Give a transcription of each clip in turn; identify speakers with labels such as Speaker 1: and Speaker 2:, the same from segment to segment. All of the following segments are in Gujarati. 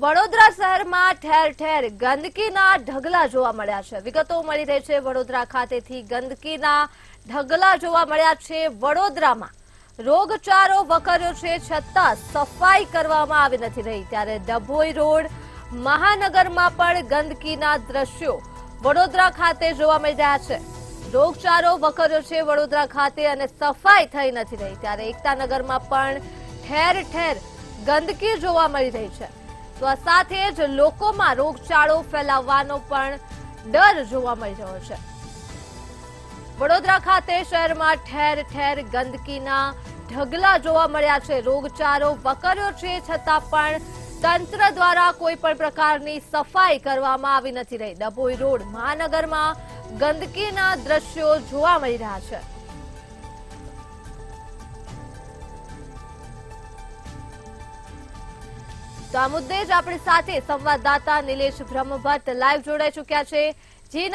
Speaker 1: વડોદરા શહેરમાં ઠેર ઠેર ગંદકીના ઢગલા જોવા મળ્યા છે। વિગતો મળી રહી છે વડોદરા ખાતેથી ગંદકીના ઢગલા જોવા મળ્યા છે। વડોદરામાં રોગચાળો વકર્યો છે છતાં સફાઈ કરવામાં આવી નથી રહી, ત્યારે ડભોઈ રોડ મહાનગરમાં પણ ગંદકીના દ્રશ્યો વડોદરા ખાતે જોવા મળી રહ્યા છે। રોગચાળો વકર્યો છે વડોદરા ખાતે અને સફાઈ થઈ નથી રહી, ત્યારે એકતાનગરમાં પણ ઠેર ઠેર ગંદકી જોવા મળી રહી છે। તો આ સાથે જ લોકોમાં રોગચાળો ફેલાવવાનો પણ ડર જોવા મળી રહ્યો છે। વડોદરા ખાતે શહેરમાં ઠેર ઠેર ગંદકીના ઢગલા જોવા મળ્યા છે। રોગચાળો વકર્યો છે છતાં પણ તંત્ર દ્વારા કોઈ પણ પ્રકારની સફાઈ કરવામાં આવી નથી રહી। ડભોઈ રોડ મહાનગરમાં ગંદકીના દ્રશ્યો જોવા મળી રહ્યા છે। તો આ મુદ્દે જ આપણી સાથે સંવાદદાતા નિલેશ બ્રહ્મભટ્ટ લાઈવ જોડાઈ ચૂક્યા છે। જી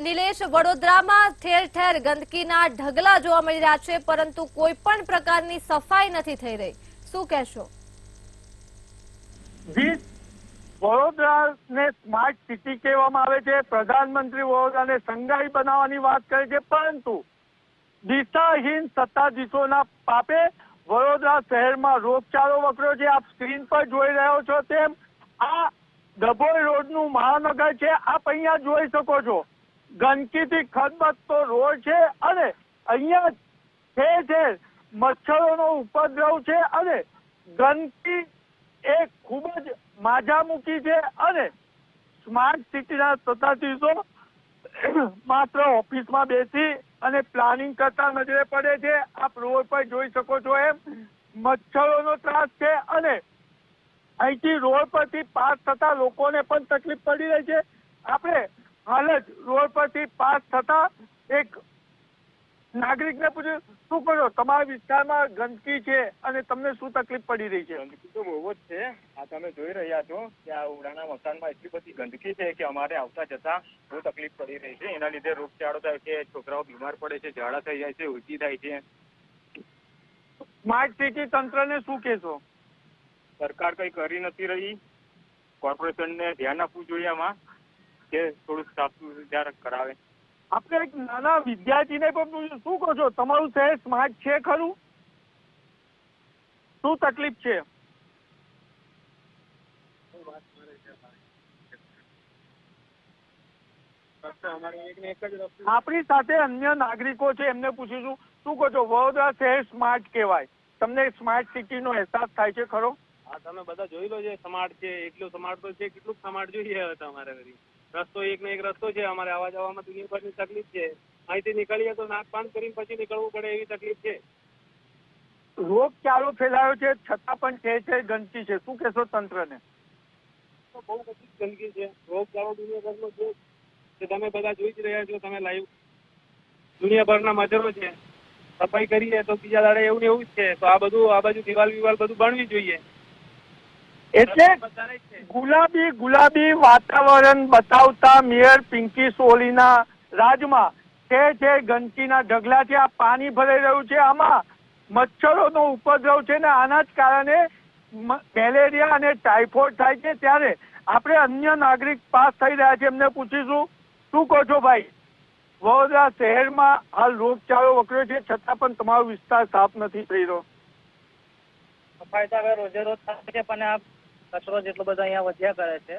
Speaker 1: નિલેશ, વડોદરામાં ઠેર ઠેર ગંદકીના ઢગલા જોવા મળી રહ્યા છે, પરંતુ કોઈ પણ પ્રકારની સફાઈ નથી થઈ રહી, શું કહેશો?
Speaker 2: જી, વડોદરાને સ્માર્ટ સિટી કહેવામાં આવે છે। પ્રધાનમંત્રી વડોદરાને સંઘાઈ બનાવવાની વાત કરે છે, પરંતુ દિશાહીન સત્તાધીશોના પાપે વડોદરા શહેરમાં રોગચાળો વકર્યો છે। આપ સ્ક્રીન પર જોઈ રહ્યો છો તેમ આ ડભોઈ રોડનું મહાનગર છે। આપ અહીંયા જોઈ શકો છો ગંદકીથી ખદબદતો રોડ છે અને અહીંયા ઠેર ઠેર મચ્છરોનો ઉપદ્રવ છે અને ગંદકી એ ખૂબ જ માજામુખી છે અને સ્માર્ટ સિટીના સત્તાધીશો માત્ર ઓફિસમાં બેસી અને પ્લાનિંગ કરતા નજરે પડે છે। આપ રોડ પર જોઈ શકો છો એમ મચ્છરોનો ત્રાસ છે અને અહીંથી રોડ પરથી પાસ થતા લોકોને પણ તકલીફ પડી રહી છે। આપણે હાલ જ રોડ પરથી પાસ થતા એક નાગરિકને પૂછ્યું, શું કરો તમારા વિસ્તારમાં ગંદકી છે અને તમને શું તકલીફ પડી રહી છે?
Speaker 3: ગંદકી તો બહુ જ છે। આ તમે જોઈ રહ્યા છો કે આ ઉડાના મકાનમાં એટલી બધી ગંદકી છે કે અમારે આવતા જતા બહુ તકલીફ પડી રહી છે। એના લીધે રોગચાળો થાય છે, છોકરાઓ બીમાર પડે છે, ઝાડા થઈ જાય છે, ઉલટી થાય છે।
Speaker 2: સ્માર્ટ સિટી તંત્રને શું કહેશો?
Speaker 3: સરકાર કઈ કરી નથી રહી। કોર્પોરેશનને ધ્યાન આપવું જોઈએ આમાં કે થોડુંક સાફ સુથરા કરાવે।
Speaker 2: આપણે એક નાના વિદ્યાર્થીને પણ પૂછ્યું, શું કહો છો તમારું શહેર સ્માર્ટ છે ખરું? શું તકલીફ છે? આપણી સાથે અન્ય નાગરિકો છે, એમને પૂછીશું, શું કહો છો વડોદરા શહેર સ્માર્ટ કહેવાય, તમને સ્માર્ટ સિટીનો અહેસાસ થાય છે ખરો?
Speaker 4: હા, તમે બધા જોઈ લો છે સ્માર્ટ છે, એટલું સ્માર્ટ તો છે, કેટલું સ્માર્ટ જોઈએ હવે તમારે રસ્તો એક ને એક રસ્તો છે, અમારે આવવા જવામાં દુનિયાભરની તકલીફ છે। અહીંથી નીકળીએ તો નાક પાન કરીને પછી નીકળવું પડે એવી તકલીફ છે।
Speaker 2: રોગચાળો ફેલાયો છે છતાં પણ ઠેર ઠેર ગંદકી છે, શું કહેશો તંત્રને?
Speaker 4: બહુ બધી ગંદકી છે, રોગચાળો દુનિયાભરનો છે કે તમે બધા જોઈ જ રહ્યા છો, તમે લાઈવ દુનિયાભરના મચ્છરો છે। સફાઈ કરીએ તો બીજા દાડે એવું ને એવું જ છે, તો આ બાજુ દિવાલ બધું બનવી જોઈએ।
Speaker 2: એટલે ગુલાબી વાતાવરણ બતાવતા મેયર પિંકી સોલીના રાજમાં ઠેર ઠેર ગંદકીના ઢગલા છે। આ પાણી ભરાઈ રહ્યું છે, આમાં મચ્છરોનો ઉપદ્રવ છે ને આના જ કારણે મેલેરિયા અને ટાઇફોઇડ થાય છે। ત્યારે આપણે અન્ય નાગરિક પાસ થઈ રહ્યા છે, એમને પૂછીશું, શું કહો છો ભાઈ? વડોદરા શહેરમાં હાલ રોગચાળો વકર્યો છે છતાં પણ તમારો વિસ્તાર સાફ નથી થઈ રહ્યો।
Speaker 5: સફાઈ તો હવે રોજે રોજ થાય છે, પણ આ કચરો જેટલો બધો અહીંયા વધ્યા કરે છે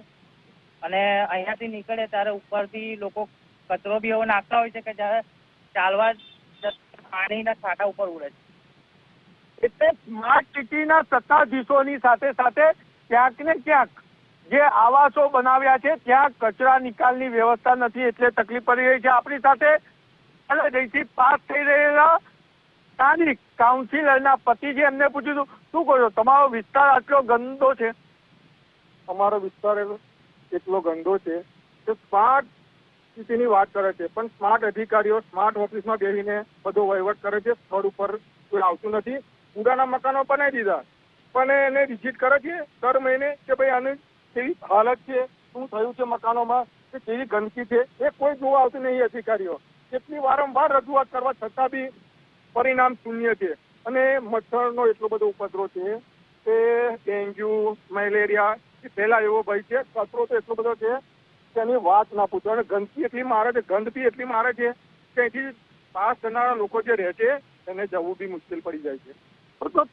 Speaker 5: અને અહીંયાથી નીકળે ત્યારે ઉપરથી લોકો કચરો બી એવો નાખતા હોય છે કે જ્યારે ચાલવા પાણીના છાંટા ઉપર ઉડે છે।
Speaker 2: એટલે સ્માર્ટ સિટીના સત્તાધીશોની સાથે સાથે ક્યાંક ને ક્યાંક જે આવાસો બનાવ્યા છે ત્યાં કચરા નિકાલની વ્યવસ્થા નથી, એટલે તકલીફ પડી રહી છે। આપણી સાથે અહીંથી પાસ થઈ રહેલા સ્થાનિક કાઉન્સિલરના પતિ છે, એમને પૂછ્યું, શું કહો છો તમારો વિસ્તાર આટલો ગંદો છે?
Speaker 6: અમારો વિસ્તાર એટલો ગંદો છે કે સ્માર્ટ સિટીની વાત કરે છે, પણ સ્માર્ટ અધિકારીઓ સ્માર્ટ ઓફિસમાં બેસીને બધો વહીવટ કરે છે, સ્થળ ઉપર કોઈ આવતું નથી। પુરાના મકાનો બનાવી દીધા પણ એને વિઝિટ કરે છે દર મહિને કે ભાઈ આની કેવી હાલત છે, શું થયું છે મકાનોમાં, કે કેવી ગંદકી છે, એ કોઈ જોવા આવતું નહીં અધિકારીઓ। કેટલી વારંવાર રજૂઆત કરવા છતાં બી પરિણામ શૂન્ય છે અને મચ્છરનો એટલો બધો ઉપદ્રવ છે કે ડેન્ગ્યુ, મેલેરિયા પેલા એવો ભય છે, કચરો તો એટલો બધો છે કે એની વાત ના પૂછો. અને ગંદકી એટલી મારે છે, ગંધ બી એટલી મારે છે કે અહીંથી પાસ થનારા લોકો જે રહે છે એને જવું બી મુશ્કેલ પડી જાય છે.
Speaker 2: તો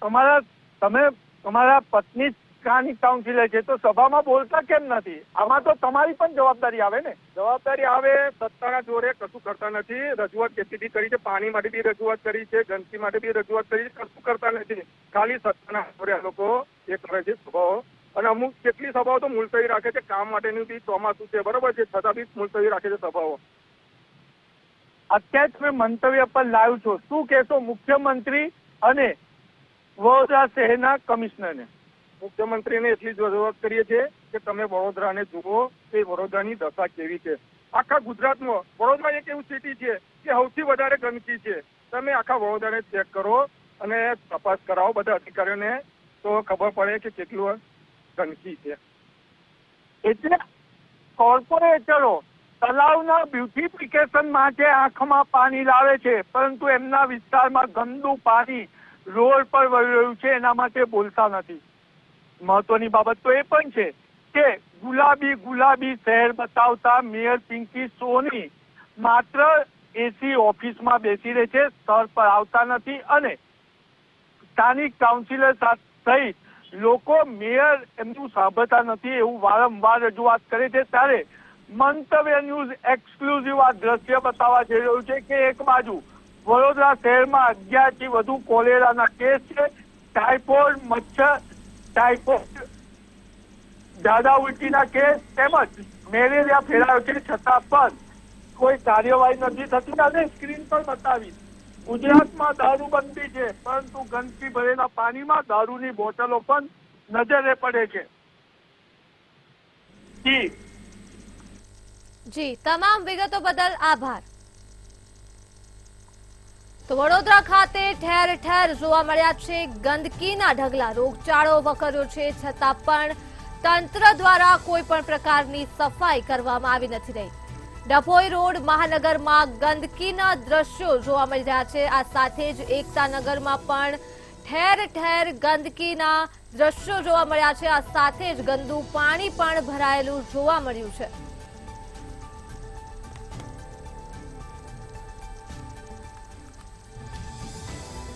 Speaker 2: તમે તમારા પત્ની કાની કાઉન્સિલર છે તો સભામાં બોલતા કેમ નથી? આમાં તો તમારી પણ જવાબદારી આવે ને.
Speaker 6: જવાબદારી આવે, સત્તાના જોરે કશું કરતા નથી. રજૂઆત કેટલી બી કરી છે, પાણી માટે બી રજૂઆત કરી છે, ગંદકી માટે બી રજૂઆત કરી છે, કશું કરતા નથી. ખાલી સત્તાના જોરે આ લોકો એ કરે છે સભાઓ. અને અમુક કેટલી સભાઓ તો મુલતવી રાખે છે, કામ માટેનું બી ચોમાસું છે, બરોબર છે, છતાં બી મુલતવી રાખે છે સભાઓ.
Speaker 2: અત્યારે તમે મંતવ્ય પર લાવ્યો છો, શું કહેશો મુખ્યમંત્રી અને વડોદરા શહેરના કમિશનરને?
Speaker 6: મુખ્યમંત્રીને એટલી જ રજૂઆત કરીએ છીએ કે તમે વડોદરાને જુઓ કે વડોદરાની દશા કેવી છે. આખા ગુજરાતમાં વડોદરા એક એવું સિટી છે કે સૌથી વધારે ગંદકી છે. તમે આખા વડોદરાને ચેક કરો અને તપાસ કરાવો બધા અધિકારીઓને, તો ખબર પડે કે કેટલું ગંદકી છે.
Speaker 2: એટલે કોર્પોરેટરો તલાવના બ્યુટિફિકેશન માટે આંખમાં પાણી લાવે છે, પરંતુ એમના વિસ્તારમાં ગંદુ પાણી રોડ પર વહી રહ્યું છે એના માટે બોલતા નથી. મહત્વની બાબત તો એ પણ છે કે ગુલાબી શહેર બતાવતા મેયર પિંકી સોની માત્ર એસી ઓફિસમાં બેસી રહે છે, સ્થળ પર આવતા નથી અને સ્થાનિક કાઉન્સિલર સહિત લોકો મેયર એમનું સાંભળતા નથી એવું વારંવાર રજૂઆત કરે છે. ત્યારે મંતવ્ય ન્યૂઝ એક્સક્લુઝિવ આ દ્રશ્ય બતાવવા જઈ રહ્યું છે કે એક બાજુ વડોદરા શહેરમાં 11 થી વધુ કોલેરાના કેસ છે, ટાઇફોઇડ, મચ્છર, ટાઇફોઇડ, ઝાડા ઉલટીના કેસ તેમજ મેલેરિયા ફેલાયો છે, છતાં પણ કોઈ કાર્યવાહી નથી થતી. અને સ્ક્રીન પર બતાવી ગુજરાતમાં દારૂબંધી છે, પરંતુ ગંદકી ભરેલા પાણીમાં દારૂની બોટલો પણ નજરે પડે છે.
Speaker 1: જી, તમામ વિગતો બદલ આભાર. તો વડોદરા ખાતે ઠેર ઠેર જોવા મળ્યા છે ગંદકીના ઢગલા. રોગચાળો વકર્યો છે, છતાં પણ તંત્ર દ્વારા કોઈ પણ પ્રકારની સફાઈ કરવામાં આવી નથી રહી. ડભોઈ રોડ મહાનગરમાં ગંદકીના દ્રશ્યો જોવા મળી રહ્યા છે. આ સાથે જ એકતાનગરમાં પણ ઠેર ઠેર ગંદકીના દ્રશ્યો જોવા મળ્યા છે. આ સાથે જ ગંદુ પાણી પણ ભરાયેલું જોવા મળ્યું છે.